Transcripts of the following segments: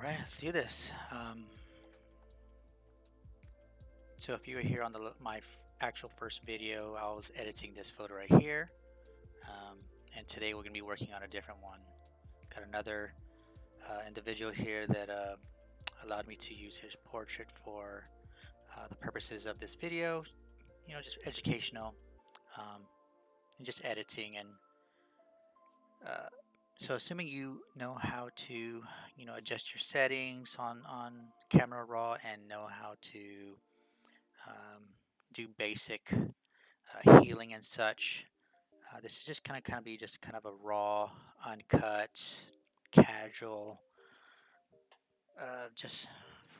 right, let's do this. So if you were here on my actual first video, I was editing this photo right here. And today we're going to be working on a different one. Got another individual here that allowed me to use his portrait for the purposes of this video. You know, just educational, and just editing. And so assuming you know how to, adjust your settings on Camera Raw and know how to um, do basic healing and such. This is just kind of be just kind of a raw, uncut, casual, just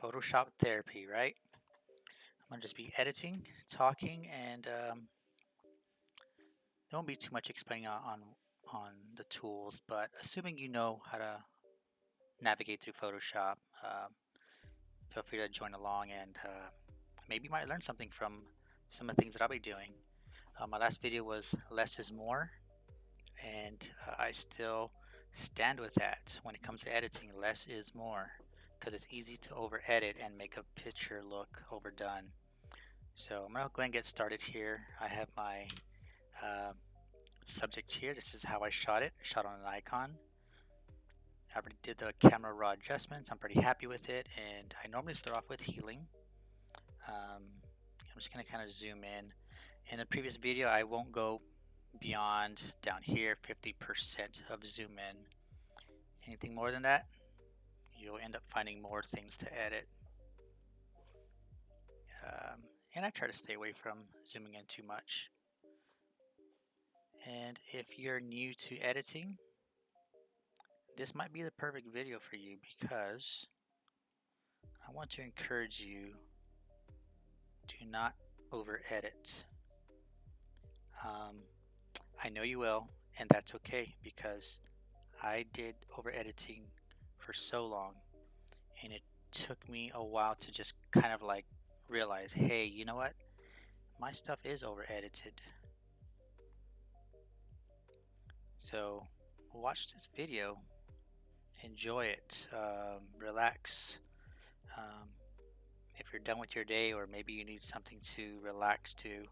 Photoshop therapy, right? I'm gonna just be editing, talking, and there won't be too much explaining on the tools. But assuming you know how to navigate through Photoshop, feel free to join along, and maybe you might learn something from some of the things that I'll be doing. My last video was less is more, and I still stand with that when it comes to editing. Less is more, because it's easy to over edit and make a picture look overdone. So I'm gonna go ahead and get started here. I have my subject here. This is how I shot it. I shot on an icon. I already did the camera raw adjustments. I'm pretty happy with it, and I normally start off with healing. I'm just gonna kind of zoom in. In the previous video, I won't go beyond down here 50% of zoom in. Anything more than that, you'll end up finding more things to edit. And I try to stay away from zooming in too much. And if you're new to editing, this might be the perfect video for you, because I want to encourage you to not over edit. I know you will, and that's okay, because I did over editing for so long, and it took me a while to just kind of like realize, hey, you know what? My stuff is over edited. So watch this video, enjoy it, relax. If you're done with your day, or maybe you need something to relax to,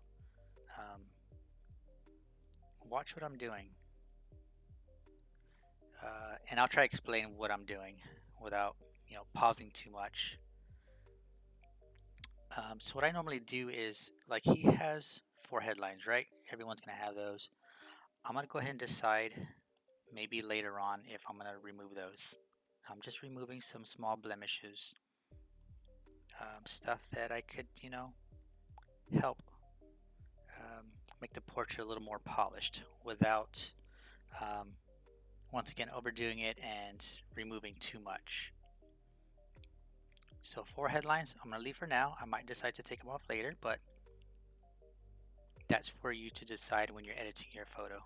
watch what I'm doing. And I'll try to explain what I'm doing without, pausing too much. So what I normally do is, like, he has 4 headlines, right? Everyone's gonna have those. I'm gonna go ahead and decide maybe later on if I'm gonna remove those. I'm just removing some small blemishes, stuff that I could, help make the portrait a little more polished without, once again, overdoing it and removing too much. So 4 headlines I'm gonna leave for now. I might decide to take them off later, but that's for you to decide when you're editing your photo.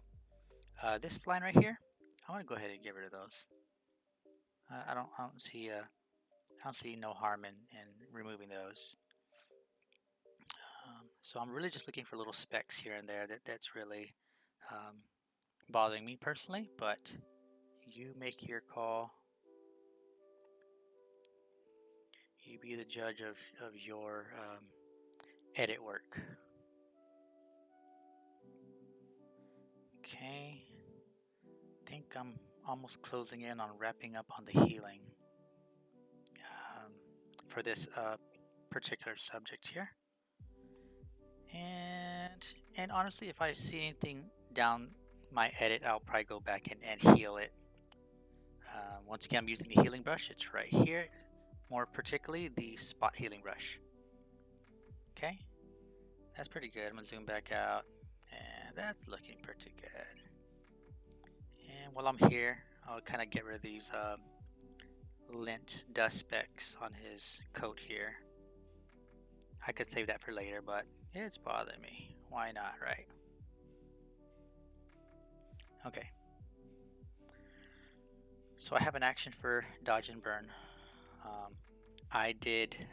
This line right here, I want to go ahead and get rid of those. I don't see no harm in removing those. So I'm really just looking for little specks here and there that's really bothering me personally, but you make your call. You be the judge of your edit work. Okay, I think I'm almost closing in on wrapping up on the healing for this particular subject here. And honestly, if I see anything down my edit, I'll probably go back and heal it. Once again, I'm using the healing brush. It's right here, more particularly the spot healing brush. Okay, that's pretty good. I'm gonna zoom back out, and that's looking pretty good. And while I'm here, I'll kind of get rid of these lint dust specks on his coat here. I could save that for later, but it's bothering me. Why not, right? Okay. So I have an action for dodge and burn. I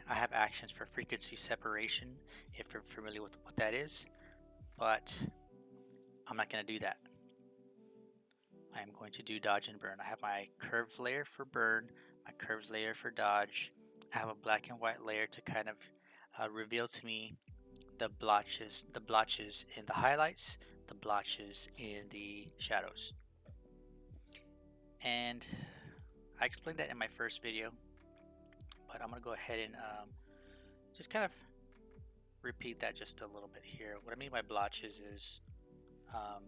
have actions for frequency separation, if you're familiar with what that is, but I'm not going to do that. I am going to do dodge and burn. I have my curved layer for burn, my curves layer for dodge. I have a black and white layer to kind of reveal to me the blotches in the highlights, the blotches in the shadows. And I explained that in my first video, but I'm gonna go ahead and just kind of repeat that just a little bit here. What I mean by blotches is, and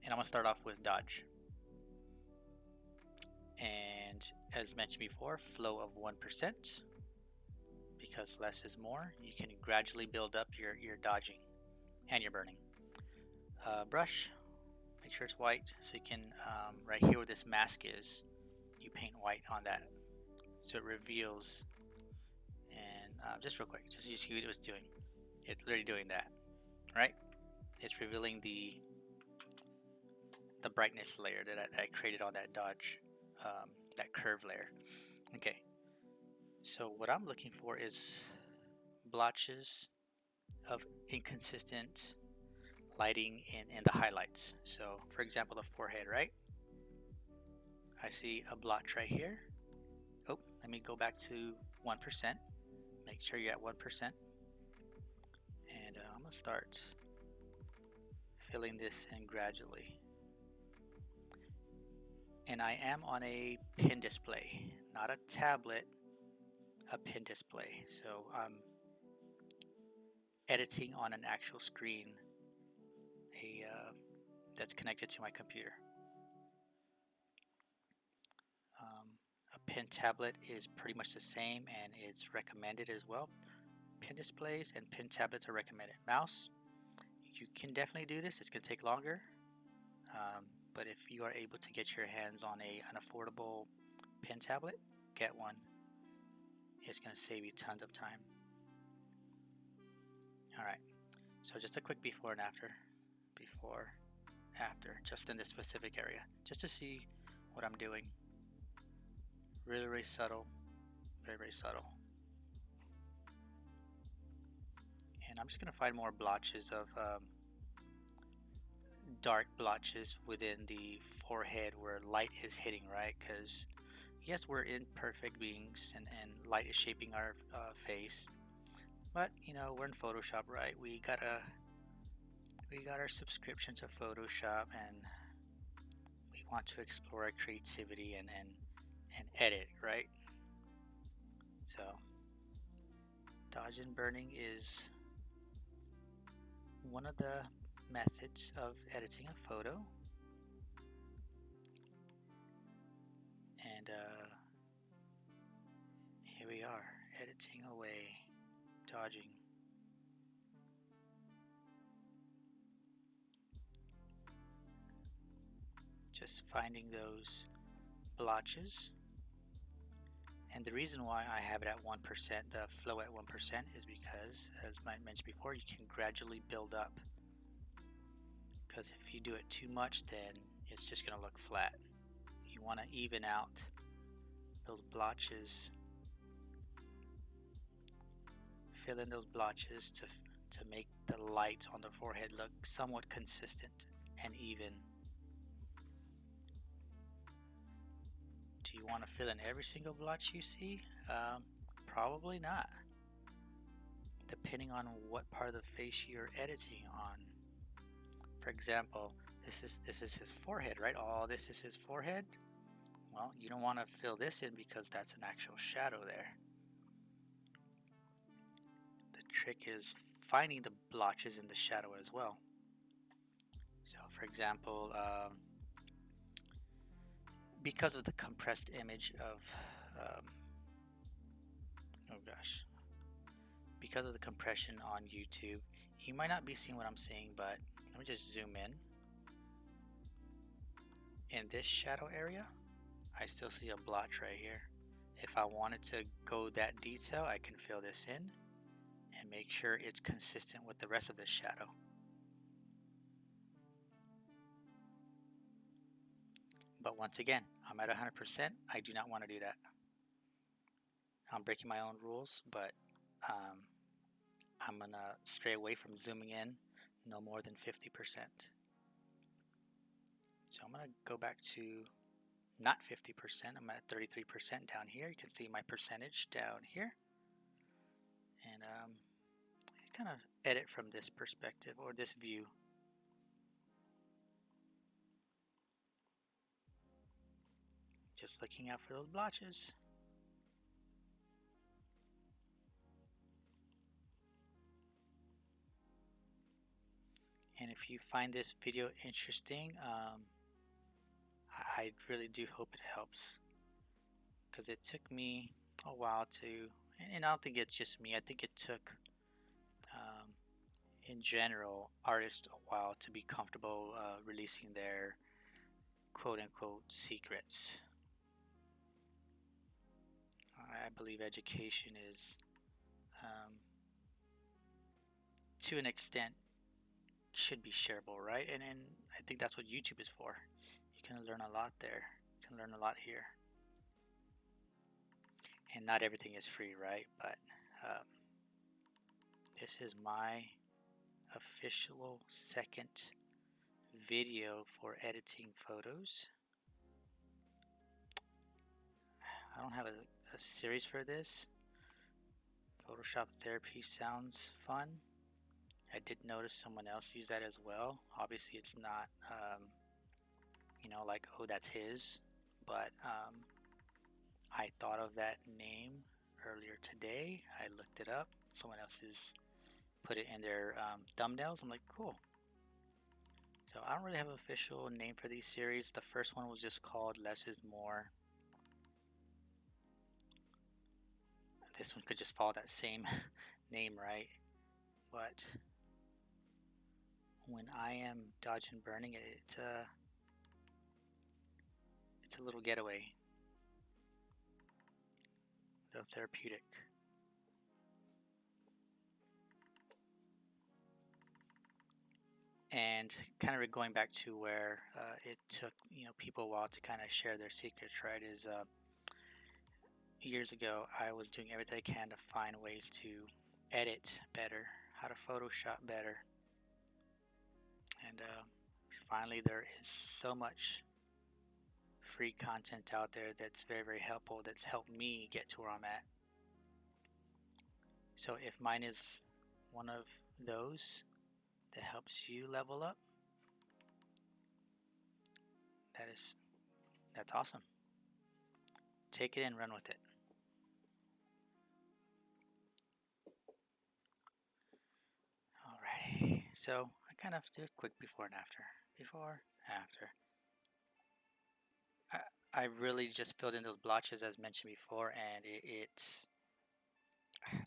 I'm gonna start off with dodge. And as mentioned before, flow of 1%, because less is more. You can gradually build up your dodging and your burning. Brush, make sure it's white, so you can, right here where this mask is, you paint white on that so it reveals. And just real quick, just to see what it was doing. It's literally doing that, right? It's revealing the brightness layer that I created on that dodge, that curve layer. Okay, so what I'm looking for is blotches of inconsistent lighting in the highlights. So for example, the forehead, right? I see a blotch right here. Oh, let me go back to 1%. Make sure you're at 1%. And I'm gonna start filling this in gradually. And I am on a pin display, not a tablet, a pin display. So I'm editing on an actual screen, that's connected to my computer. A pin tablet is pretty much the same, and it's recommended as well. Pin displays and pin tablets are recommended. Mouse, you can definitely do this. It's going to take longer, but if you are able to get your hands on an affordable pin tablet, get one. It's going to save you tons of time. Alright, so just a quick before and after. Before, after, just in this specific area, just to see what I'm doing. Really, really subtle, very, very subtle. And I'm just going to find more blotches of dark blotches within the forehead where light is hitting, right? Because yes, we're imperfect beings, and light is shaping our face, but you know, we're in Photoshop, right? We got our subscription to Photoshop, and we want to explore our creativity and edit, right? So dodge and burning is one of the methods of editing a photo. And here we are, editing away, dodging. Just finding those blotches. And the reason why I have it at 1%, the flow at 1%, is because, as I mentioned before, you can gradually build up. Because if you do it too much, then it's just going to look flat. You want to even out those blotches, fill in those blotches to make the light on the forehead look somewhat consistent and even. Do you want to fill in every single blotch you see? Probably not, depending on what part of the face you're editing on. For example, this is his forehead, right? Oh, this is his forehead. Well, you don't want to fill this in because that's an actual shadow there. The trick is finding the blotches in the shadow as well. So for example, because of the compressed image of because of the compression on YouTube, you might not be seeing what I'm seeing, but let me just zoom in. In this shadow area, I still see a blotch right here. If I wanted to go that detail, I can fill this in and make sure it's consistent with the rest of the shadow. But once again, I'm at 100%. I do not want to do that. I'm breaking my own rules, but I'm gonna stray away from zooming in no more than 50%. So I'm gonna go back to not 50%. I'm at 33% down here. You can see my percentage down here. And kind of edit from this perspective or this view. Just looking out for those blotches. And if you find this video interesting, I really do hope it helps, because it took me a while to, and I don't think it's just me, I think it took in general artists a while to be comfortable releasing their quote-unquote secrets. I believe education is to an extent should be shareable, right? And I think that's what YouTube is for. You can learn a lot there. You can learn a lot here. And not everything is free, right? But this is my official second video for editing photos. I don't have a series for this. Photoshop therapy sounds fun. I did notice someone else use that as well. Obviously it's not you know, like, oh, that's his, but I thought of that name earlier today. I looked it up. Someone else has put it in their thumbnails. I'm like, cool. So I don't really have an official name for these series. The first one was just called Less is More. This one could just follow that same name, right? But when I am dodging burning, it's a little getaway, a little therapeutic. And kind of going back to where it took, you know, people a while to kind of share their secrets, right? Is years ago I was doing everything I can to find ways to edit better, how to Photoshop better, and finally there is so much free content out there that's very helpful, that's helped me get to where I'm at. So if mine is one of those that helps you level up, that's awesome. Take it and run with it. Alrighty, so I kind of do a quick before and after. Before, after. I really just filled in those blotches as mentioned before, and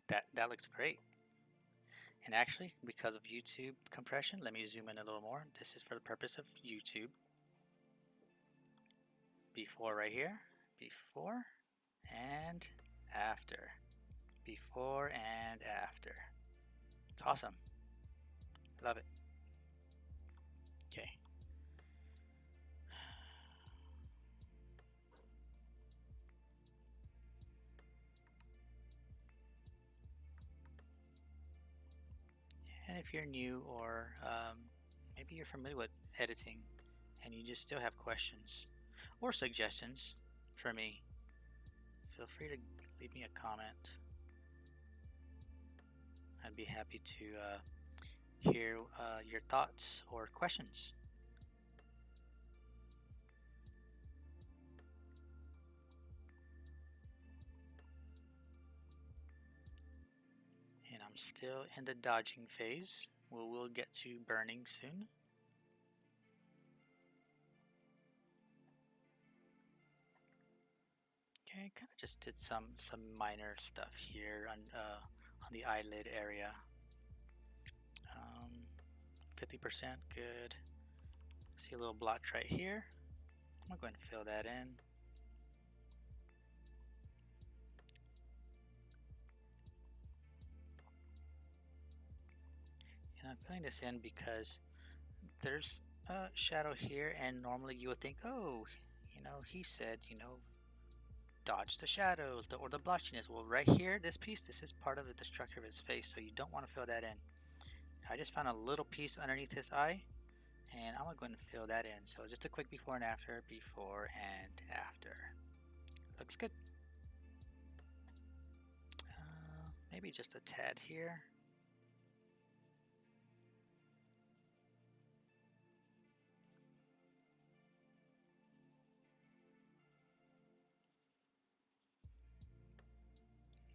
that looks great. And actually, because of YouTube compression, let me zoom in a little more. This is for the purpose of YouTube. Before right here, before and after, before and after. It's awesome. Love it. Okay. And if you're new, or maybe you're familiar with editing and you just still have questions or suggestions for me, feel free to leave me a comment. I'd be happy to hear your thoughts or questions. And I'm still in the dodging phase. We'll get to burning soon. Okay, kind of just did some minor stuff here on the eyelid area. 50%, good. See a little blotch right here. I'm gonna go ahead and fill that in. And I'm filling this in because there's a shadow here, and normally you would think, oh, you know, he said, you know, dodge the shadows or the blotchiness. Well, right here, this piece, this is part of the structure of his face, so you don't want to fill that in. I just found a little piece underneath his eye, And I'm gonna go ahead and fill that in. So just a quick before and after, before and after. Looks good. Maybe just a tad here.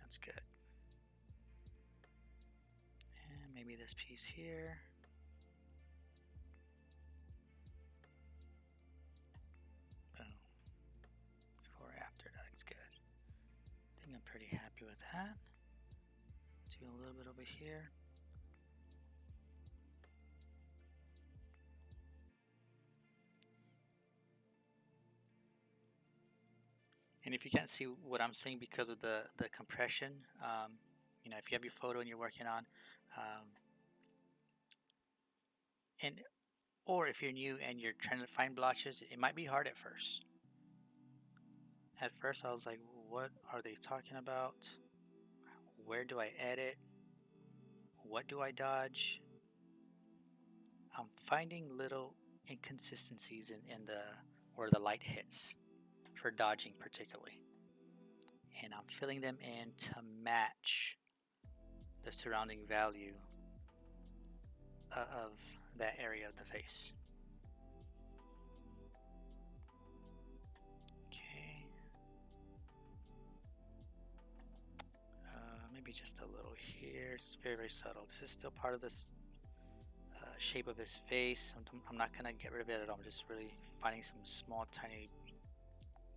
That's good. And maybe this piece here. Boom. Before, after, that's good. I think I'm pretty happy with that. Do a little bit over here. And if you can't see what I'm seeing because of the compression, you know, if you have your photo and you're working on, and or if you're new and you're trying to find blotches, it might be hard at first. At first I was like, what are they talking about? Where do I edit? What do I dodge? I'm finding little inconsistencies in the where the light hits for dodging particularly. And I'm filling them in to match the surrounding value of that area of the face. Okay. Maybe just a little here. It's very, very subtle. This is still part of this shape of his face. I'm not gonna get rid of it at all. I'm just really finding some small, tiny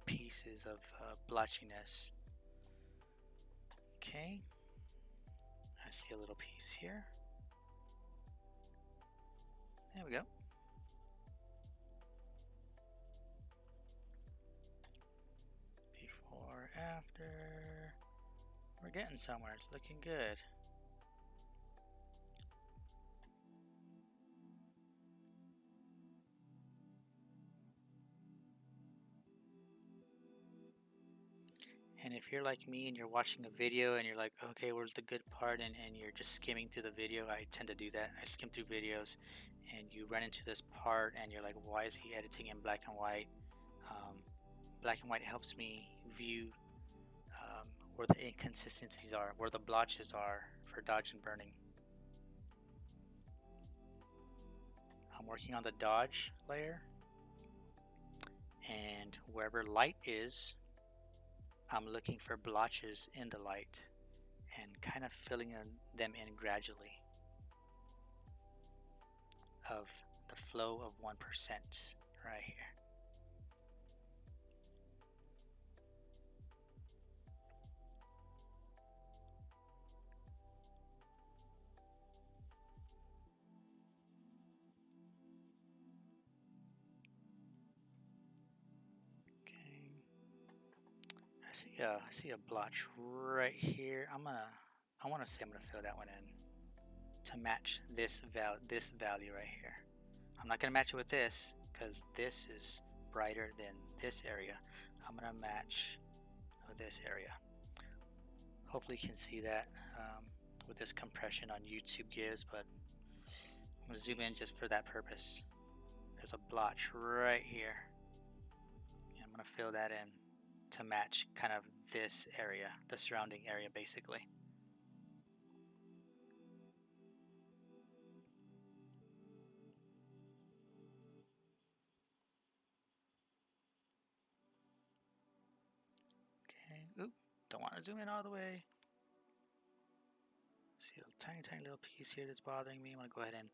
pieces of blotchiness. Okay. I see a little piece here. There we go. Before, after. We're getting somewhere. It's looking good. And if you're like me and you're watching a video and you're like, okay, where's the good part? And you're just skimming through the video, I tend to do that. I skim through videos and you run into this part and you're like, why is he editing in black and white? Black and white helps me view where the inconsistencies are, where the blotches are for dodge and burning. I'm working on the dodge layer, and wherever light is, I'm looking for blotches in the light and kind of filling them in gradually of the flow of 1% right here. Okay, I see a blotch right here. I want to say I'm gonna fill that one in to match this value right here. I'm not gonna match it with this because this is brighter than this area. I'm gonna match this area. Hopefully you can see that with this compression on YouTube gives, but I'm gonna zoom in just for that purpose. There's a blotch right here. And I'm gonna fill that in to match kind of this area, the surrounding area basically. Okay, oop, don't want to zoom in all the way. See a tiny, tiny little piece here that's bothering me. I'm gonna go ahead and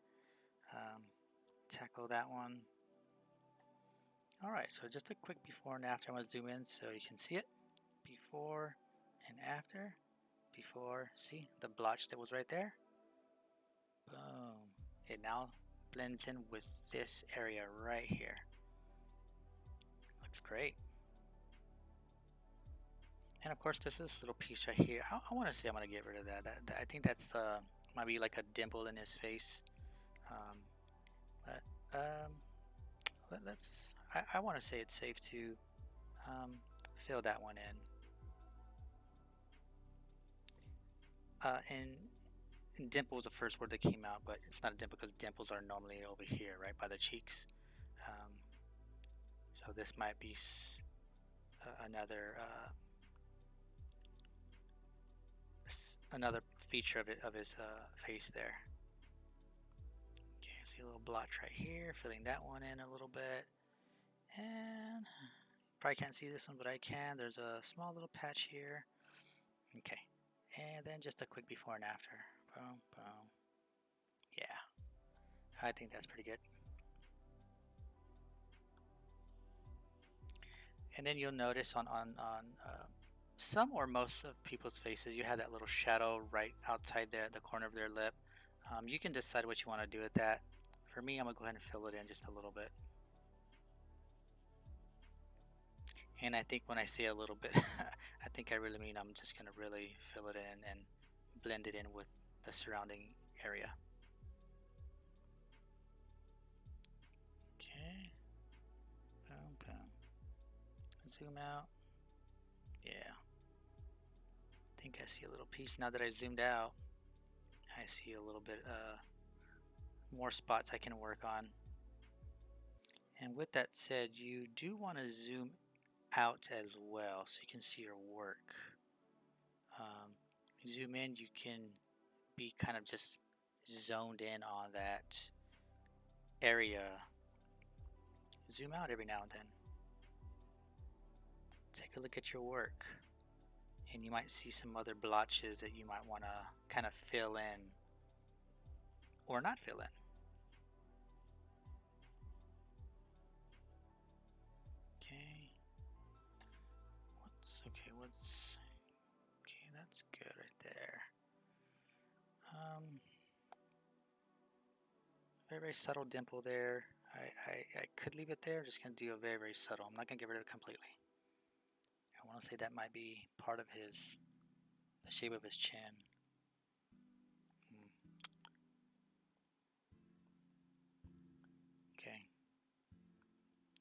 tackle that one. Alright, so just a quick before and after. I'm going to zoom in so you can see it. Before and after. Before, see the blotch that was right there? Boom. It now blends in with this area right here. Looks great. And of course, there's this little piece right here. I want to say I'm going to get rid of that. I think that's might be like a dimple in his face. Let's. I want to say it's safe to fill that one in. And And dimple was the first word that came out, but it's not a dimple because dimples are normally over here, right by the cheeks. Um, so this might be another another feature of his face there. Okay, see a little blotch right here, filling that one in a little bit. And probably can't see this one, but I can. There's a small little patch here. Okay, and then just a quick before and after. Boom, boom. Yeah, I think that's pretty good. And then you'll notice on some or most of people's faces, you have that little shadow right outside there, the corner of their lip. You can decide what you want to do with that. For me, I'm gonna go ahead and fill it in just a little bit. And I think when I say a little bit, I think I really mean I'm just gonna really fill it in and blend it in with the surrounding area. Okay. Boom, boom. Zoom out. Yeah. I think I see a little piece now that I zoomed out. I see a little bit more spots I can work on. And with that said, you do want to zoom out as well so you can see your work. You zoom in, you can be kind of just zoned in on that area. Zoom out every now and then. Take a look at your work. And you might see some other blotches that you might want to kind of fill in or not fill in. Okay, that's good right there. Very subtle dimple there. I could leave it there. I'm just gonna do a very subtle. I'm not gonna get rid of it completely. I want to say that might be part of the shape of his chin. Okay.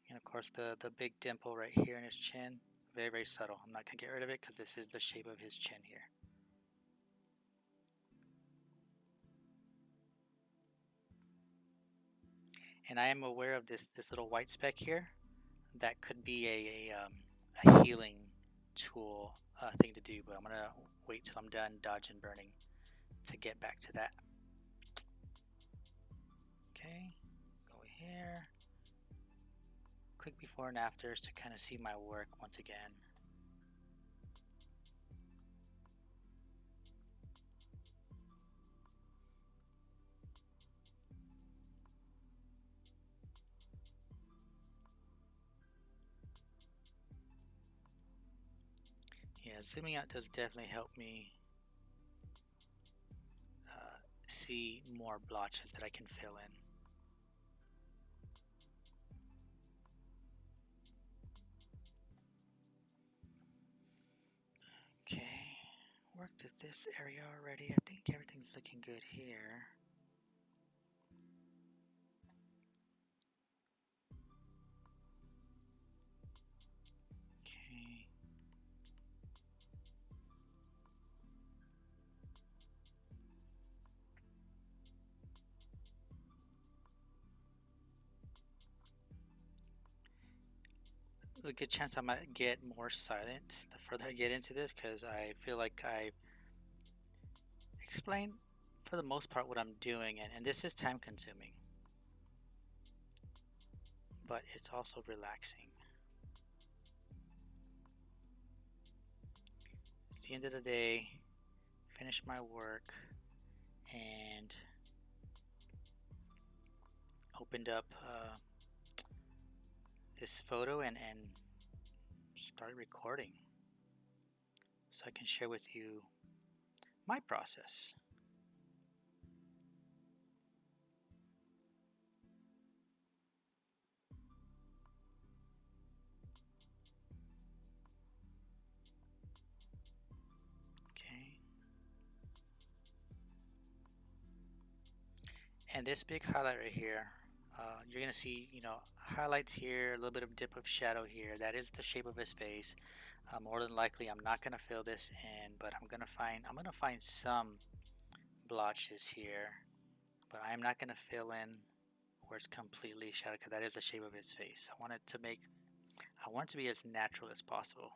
And of course the big dimple right here in his chin, very subtle. I'm not gonna get rid of it because this is the shape of his chin here. And I am aware of this little white speck here. That could be a healing tool thing to do, but I'm gonna wait till I'm done dodging burning to get back to that. Okay, go here. Quick before and afters to kind of see my work once again. Yeah, zooming out does definitely help me see more blotches that I can fill in. Okay, worked at this area already. I think everything's looking good here. Okay. There's a good chance I might get more silent the further I get into this because I feel like I explained for the most part what I'm doing, and this is time consuming, but it's also relaxing. It's the end of the day, finish my work, and opened up this photo and started recording so I can share with you my process. Okay. And this big highlight right here, you're gonna see, highlights here, a little bit of dip of shadow here. That is the shape of his face. More than likely, I'm not gonna fill this in, but I'm gonna find some blotches here, but I'm not going to fill in where it's completely shadowed because that is the shape of his face. I want it to be as natural as possible.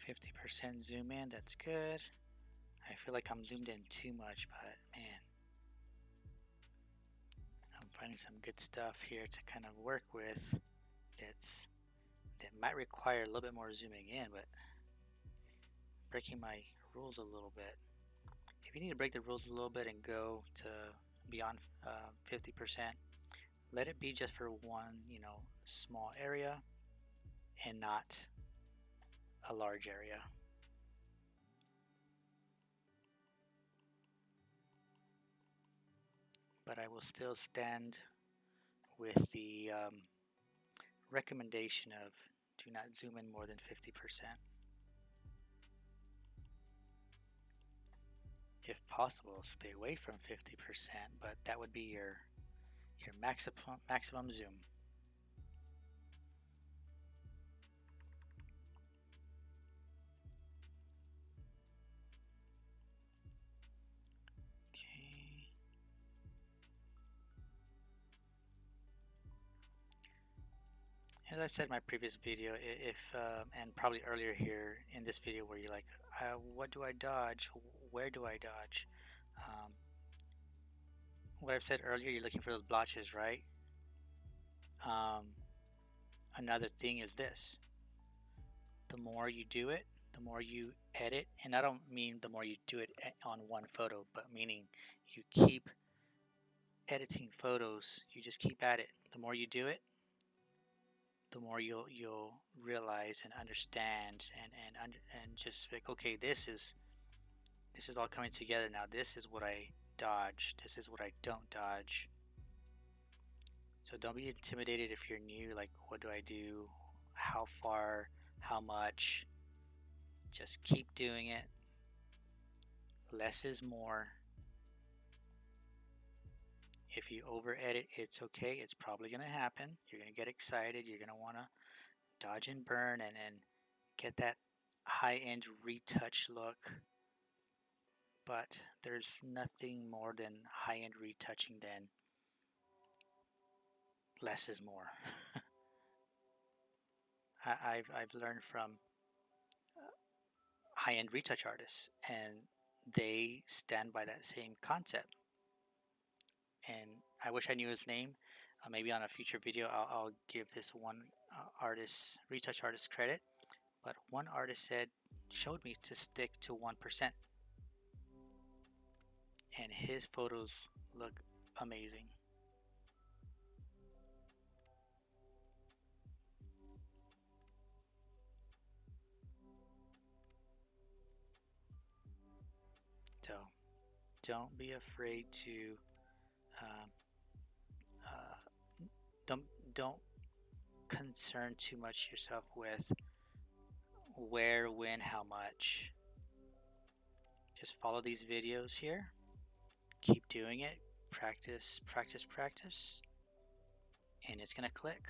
%50 zoom in, that's good. I feel like I'm zoomed in too much, but man, I'm finding some good stuff here to kind of work with. That might require a little bit more zooming in, but breaking my rules a little bit. If you need to break the rules a little bit and go to beyond 50%, let it be just for one, small area and not a large area. But I will still stand with the recommendation of do not zoom in more than 50%. If possible, stay away from 50%, but that would be your maximum zoom. Okay. As I've said in my previous video, if and probably earlier here in this video where you're like, what do I dodge? Where do I dodge? What I've said earlier, you're looking for those blotches, right? Another thing is this. The more you do it, the more you edit, and I don't mean the more you do it on one photo, but meaning you keep editing photos, you just keep at it. The more you do it, the more you'll realize and understand and just like, okay, this is all coming together now. This is what I dodge. This is what I don't dodge. So don't be intimidated if you're new, like what do I do? How far? How much? Just keep doing it. Less is more. If you over edit, it's okay. It's probably going to happen. You're going to get excited. You're going to want to dodge and burn and get that high-end retouch look. But there's nothing more than high-end retouching than less is more. I've learned from high-end retouch artists, and they stand by that same concept. And I wish I knew his name. Maybe on a future video I'll give this one retouch artist credit. But one artist showed me to stick to 1%, and his photos look amazing. So don't be afraid to don't concern too much yourself with where, when, how much. Just follow these videos here. Keep doing it. Practice, practice, practice. And it's gonna click.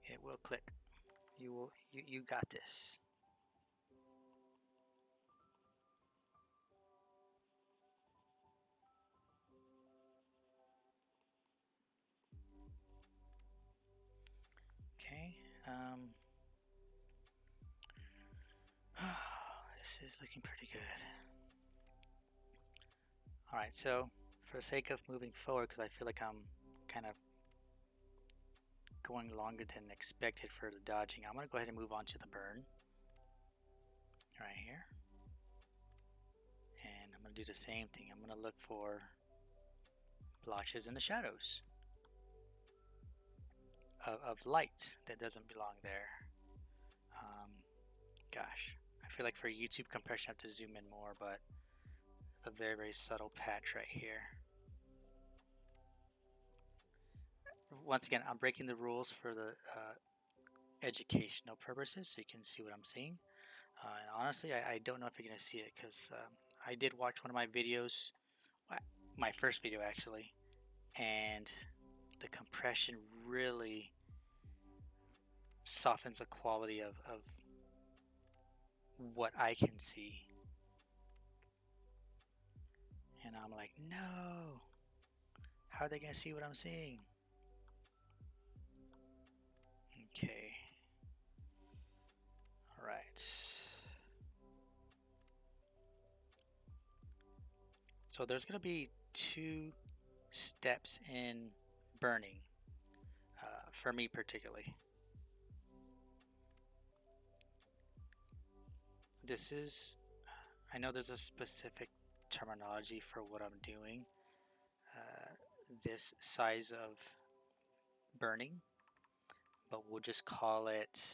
It will click. You got this. Okay. This is looking pretty good. Alright, so for the sake of moving forward, because I feel like I'm kind of going longer than expected for the dodging, I'm going to go ahead and move on to the burn. right here. And I'm going to do the same thing. I'm going to look for blotches in the shadows of light that doesn't belong there. Gosh, I feel like for YouTube compression I have to zoom in more, but it's a very, very subtle patch right here. Once again, I'm breaking the rules for the educational purposes so you can see what I'm seeing. And honestly, I don't know if you're going to see it because I did watch one of my videos, my first video actually, and the compression really softens the quality of what I can see. And I'm like, no, how are they going to see what I'm seeing? Okay. All right. So there's going to be 2 steps in burning for me particularly. This is, I know there's a specific terminology for what I'm doing. This size of burning, but we'll just call it,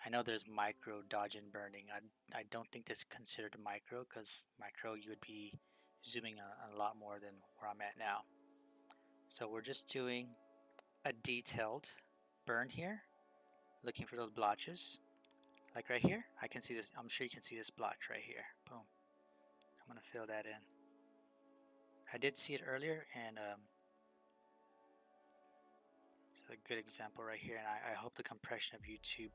I know there's micro, dodge, and burning. I don't think this is considered micro because micro you would be zooming a lot more than where I'm at now. So we're just doing a detailed burn here, looking for those blotches. Like right here, I can see this, I'm sure you can see this blotch right here. Boom. I'm gonna fill that in. I did see it earlier, and it's a good example right here, and I hope the compression of YouTube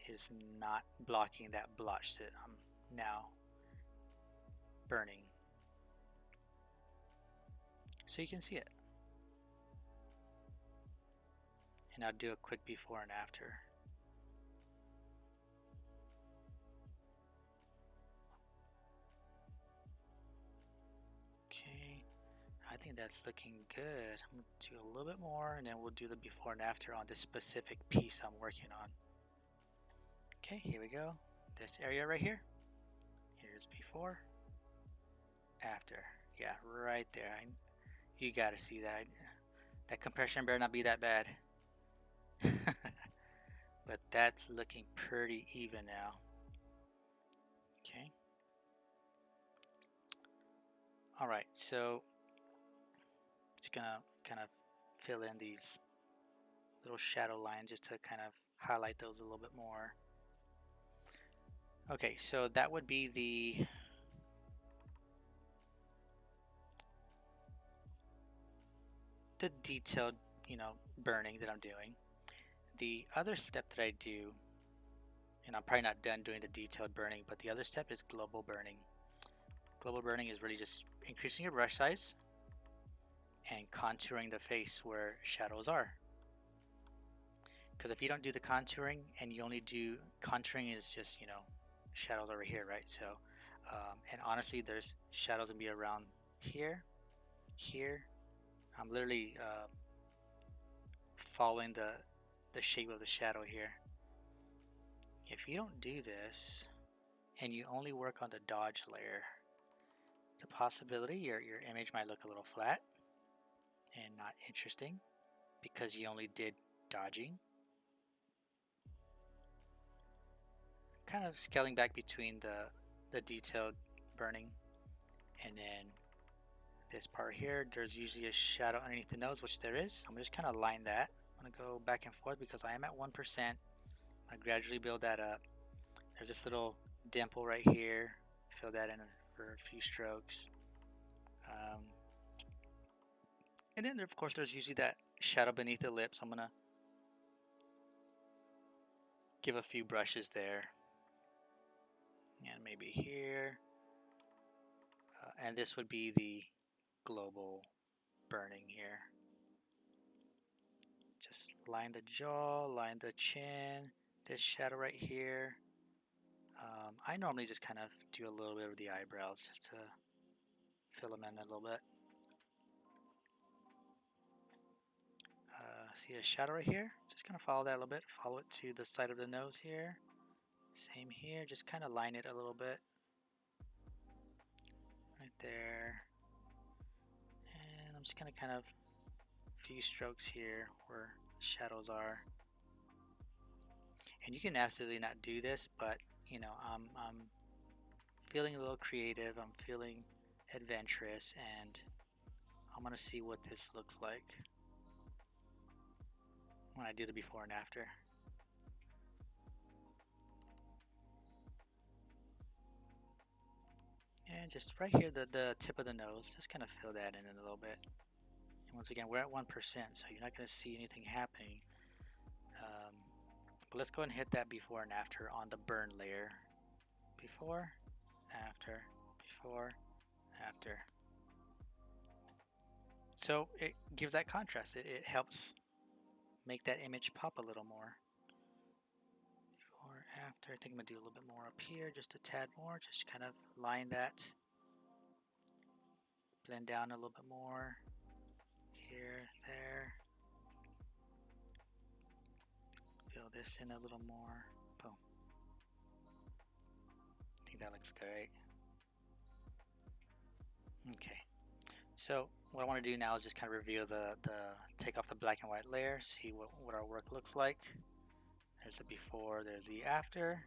is not blocking that blotch that I'm now burning. So you can see it. And I'll do a quick before and after. Okay, I think that's looking good. I'm gonna do a little bit more and then we'll do the before and after on this specific piece I'm working on. Okay, here we go. This area right here. Here's before, after. Yeah, right there. You gotta see that. That compression better not be that bad. But that's looking pretty even now. Okay. Alright, so just gonna kind of fill in these little shadow lines just to kind of highlight those a little bit more. Okay, so that would be the detailed, burning that I'm doing. The other step that I do, and I'm probably not done doing the detailed burning, but the other step is global burning. Global burning is really just increasing your brush size and contouring the face where shadows are. Because if you don't do the contouring and you only do contouring is just, shadows over here, right? So, and honestly, there's shadows gonna be around here, here. I'm literally following the shape of the shadow here. If you don't do this and you only work on the dodge layer, it's a possibility your image might look a little flat and not interesting because you only did dodging. Kind of scaling back between the detailed burning and then this part here, there's usually a shadow underneath the nose, which there is. I'm just kind of line that. I'm going to go back and forth because I am at 1%. I'm going to gradually build that up. There's this little dimple right here. Fill that in for a few strokes. And then, of course, there's usually that shadow beneath the lips. I'm going to give a few brushes there. And maybe here. And this would be the global burning here. Just line the jaw, line the chin, this shadow right here. I normally just kind of do a little bit of the eyebrows just to fill them in a little bit. See a shadow right here? Just kind of follow that a little bit. Follow it to the side of the nose here. Same here, just kind of line it a little bit. Right there. And I'm just gonna kind of a few strokes here where the shadows are. And you can absolutely not do this, but you know, I'm feeling a little creative, I'm feeling adventurous, and I'm gonna see what this looks like when I do the before and after. And just right here, the tip of the nose, just kind of fill that in a little bit. And once again, we're at 1%, so you're not going to see anything happening. But let's go ahead and hit that before and after on the burn layer. Before, after, before, after. So it gives that contrast. It helps make that image pop a little more. Before, after. I think I'm going to do a little bit more up here, just a tad more. Just kind of line that. Blend down a little bit more. Here, there. Fill this in a little more. Boom. I think that looks great. Okay. So what I want to do now is just kind of reveal take off the black and white layer, see what our work looks like. There's the before, there's the after.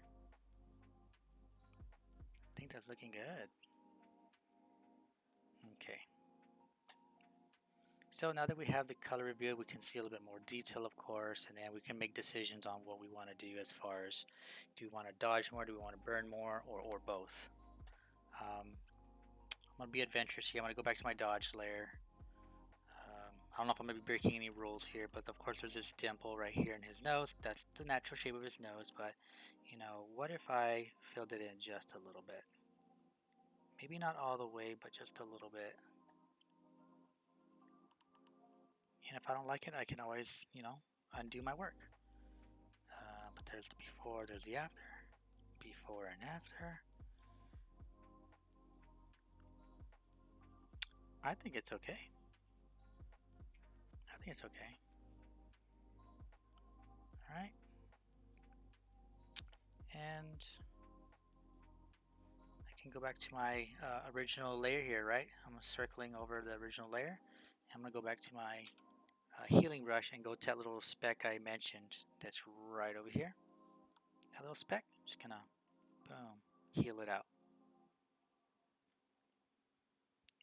I think that's looking good. Okay. So now that we have the color revealed, we can see a little bit more detail, of course, and then we can make decisions on what we want to do as far as, do we want to dodge more, do we want to burn more, or both. I'm going to be adventurous here. I'm going to go back to my dodge layer. I don't know if I'm going to be breaking any rules here, but of course there's this dimple right here in his nose. That's the natural shape of his nose, but you know, what if I filled it in just a little bit? Maybe not all the way, but just a little bit. And if I don't like it, I can always, you know, undo my work. But there's the before, there's the after. Before and after. I think it's okay. I think it's okay. Alright. And I can go back to my original layer here, right? I'm circling over the original layer. I'm going to go back to my healing brush and go to that little speck I mentioned that's right over here. That little speck, just gonna boom, heal it out.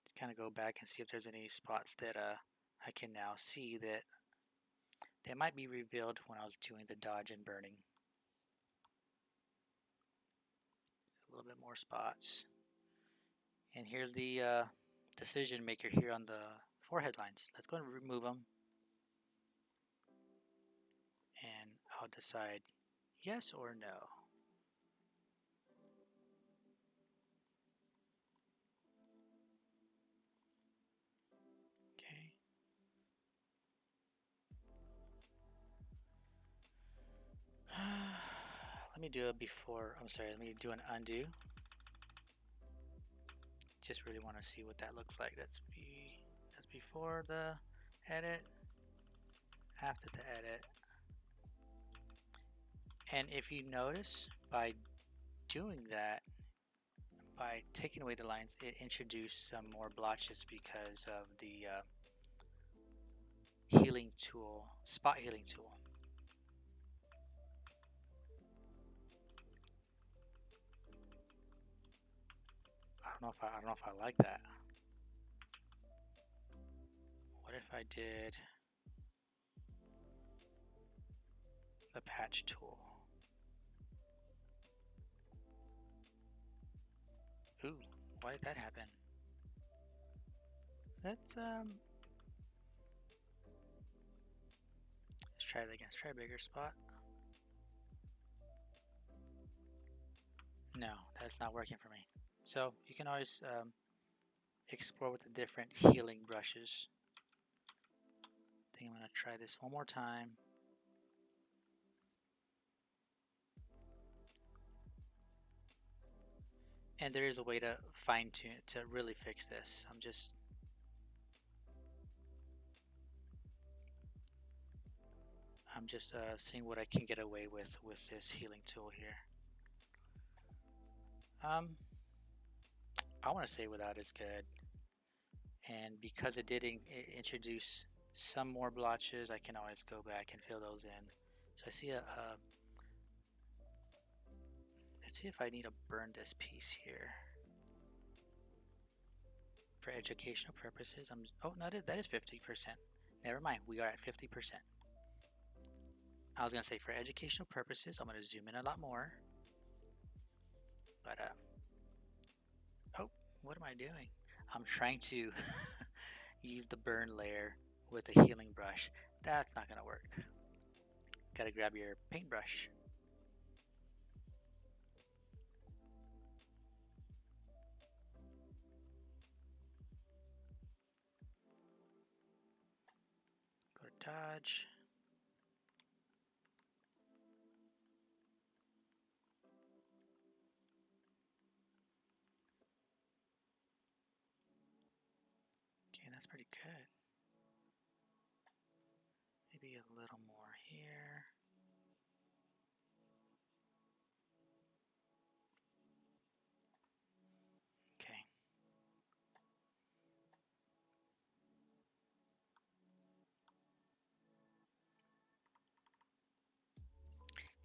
Just kind of go back and see if there's any spots that I can now see that might be revealed when I was doing the dodge and burning. A little bit more spots. And here's the decision maker here on the forehead lines. Let's go and remove them. And I'll decide yes or no. Okay. Let me do a before, I'm sorry, let me do an undo. Just really want to see what that looks like. That's before the edit, after the edit. And if you notice, by doing that, by taking away the lines, it introduced some more blotches because of the healing tool, spot healing tool. I don't know if I like that. What if I did the patch tool? Ooh, why did that happen? Let's try that again. Let's try a bigger spot. No, that's not working for me. So you can always explore with the different healing brushes. I think I'm going to try this one more time. And there is a way to fine tune, to really fix this. I'm just seeing what I can get away with this healing tool here. Um, I want to say without is good, and because it did introduce some more blotches, I can always go back and fill those in. So I see let's see if I need to burn this piece here for educational purposes. Oh no, that is 50%. Never mind, we are at 50%. I was gonna say for educational purposes, I'm gonna zoom in a lot more, but oh, what am I doing? I'm trying to use the burn layer with a healing brush. That's not gonna work. Gotta grab your paintbrush. Go to dodge. Okay, that's pretty good. Maybe a little more here. Okay.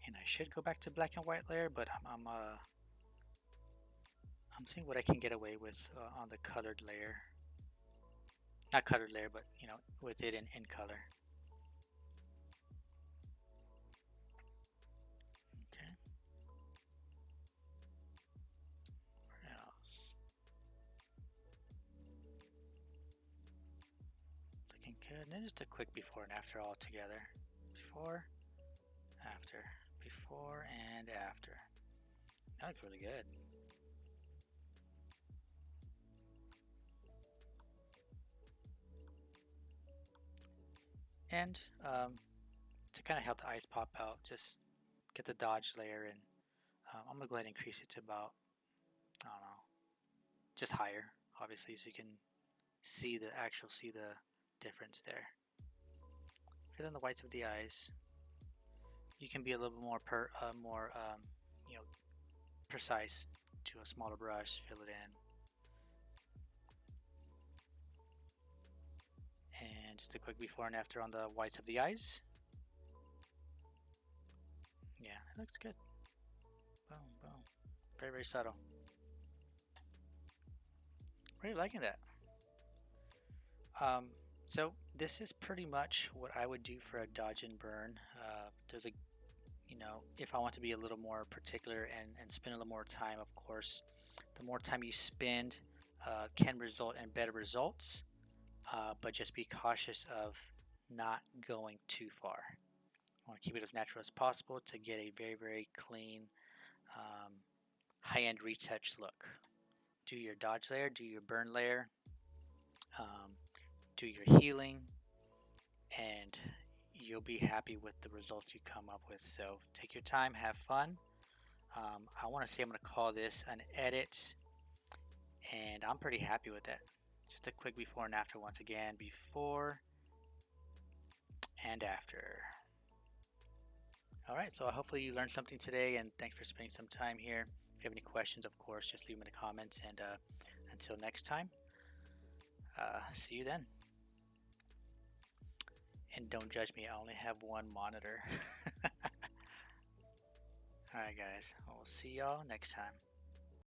And I should go back to black and white layer, but I'm seeing what I can get away with on the colored layer. Not colored layer, but you know, with it in color. Okay. Where else? Looking good. And then just a quick before and after all together. Before, after, before and after. That looks really good. And to kind of help the eyes pop out, just get the dodge layer, and I'm gonna go ahead and increase it to about, I don't know, just higher, obviously, so you can see the difference there. Fill in the whites of the eyes. You can be a little more you know, precise to a smaller brush. Fill it in, and just a quick before and after on the whites of the eyes. Yeah, it looks good. Boom, boom. Very, very subtle. Really liking that. Um, so this is pretty much what I would do for a dodge and burn. There's a, you know, if I want to be a little more particular and spend a little more time, of course, the more time you spend can result in better results, but just be cautious of not going too far. You want to keep it as natural as possible to get a very, very clean, um, high-end retouch look. Do your dodge layer, do your burn layer, um, do your healing, and you'll be happy with the results you come up with. So take your time, have fun. I want to say I'm going to call this an edit, and I'm pretty happy with it. Just a quick before and after once again, before and after. All right, so hopefully you learned something today, and thanks for spending some time here. If you have any questions, of course, just leave them in the comments, and until next time, see you then. And don't judge me, I only have one monitor. All right, guys, we'll see y'all next time.